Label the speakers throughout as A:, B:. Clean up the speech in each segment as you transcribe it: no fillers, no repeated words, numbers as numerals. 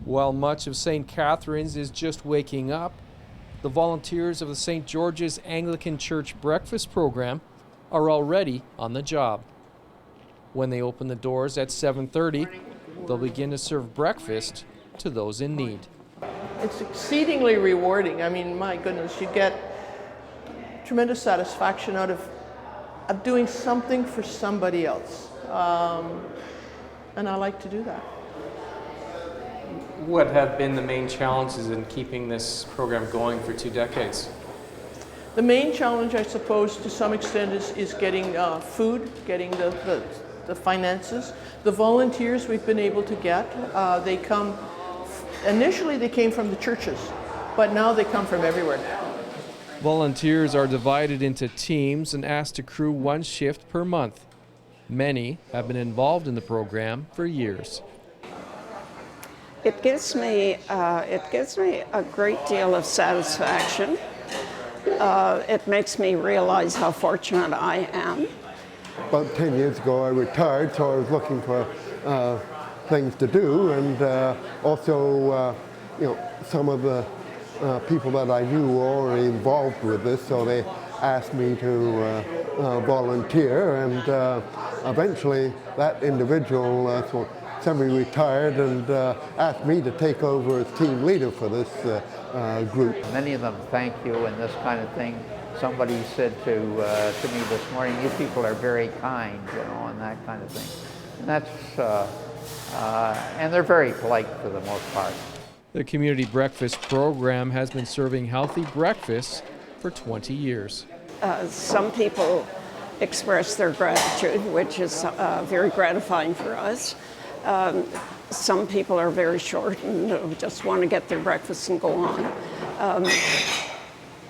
A: While much of St. Catharines is just waking up, the volunteers of the St. George's Anglican Church breakfast program are already on the job. When they open the doors at 7:30, they'll begin to serve breakfast to those in need.
B: It's exceedingly rewarding. I mean, my goodness, you get tremendous satisfaction out of doing something for somebody else. And I like to do that.
A: What have been the main challenges in keeping this program going for 2 decades?
B: The main challenge, I suppose, to some extent is getting food, getting the finances. The volunteers we've been able to get, they come, initially they came from the churches, but now they come from everywhere.
A: Volunteers are divided into teams and asked to crew 1 shift per month. Many have been involved in the program for years.
C: It gives me a great deal of satisfaction. It makes me realize how fortunate I am.
D: About 10 years ago I retired, so I was looking for things to do, and also some of the people that I knew were already involved with this, so they asked me to volunteer, and eventually that individual semi-retired and asked me to take over as team leader for this group.
E: Many of them thank you and this kind of thing. Somebody said to me this morning, "You people are very kind," and that kind of thing. And that's and they're very polite for the most part.
A: The community breakfast program has been serving healthy breakfasts for 20 years.
C: Some people express their gratitude, which is very gratifying for us. Some people are very short and just want to get their breakfast and go on.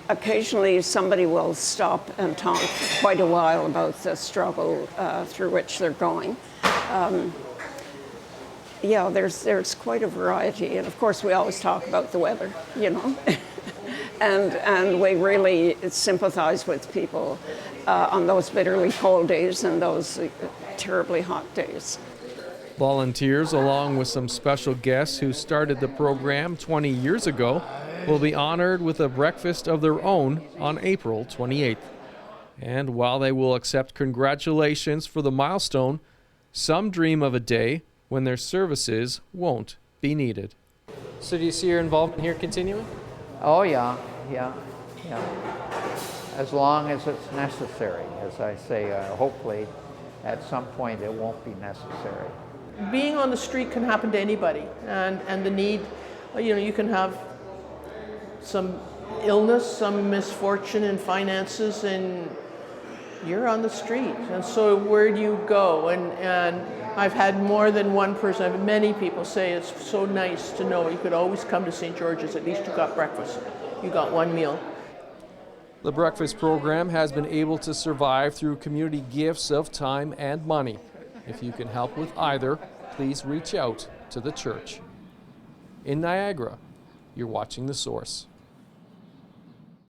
C: Occasionally somebody will stop and talk quite a while about the struggle through which they're going. Yeah, there's quite a variety, and of course we always talk about the weather, and we really sympathize with people on those bitterly cold days and those terribly hot days.
A: Volunteers, along with some special guests who started the program 20 years ago, will be honored with a breakfast of their own on April 28th. And while they will accept congratulations for the milestone, some dream of a day when their services won't be needed. So do you see your involvement here continuing?
E: Oh yeah. As long as it's necessary. As I say, hopefully at some point it won't be necessary.
B: Being on the street can happen to anybody, and the need, you can have some illness, some misfortune in finances, and you're on the street. And so where do you go? And I've had more than one person, I've had many people say it's so nice to know you could always come to St. George's, at least you got breakfast, you got 1 meal.
A: The breakfast program has been able to survive through community gifts of time and money. If you can help with either, please reach out to the church. In Niagara, you're watching The Source.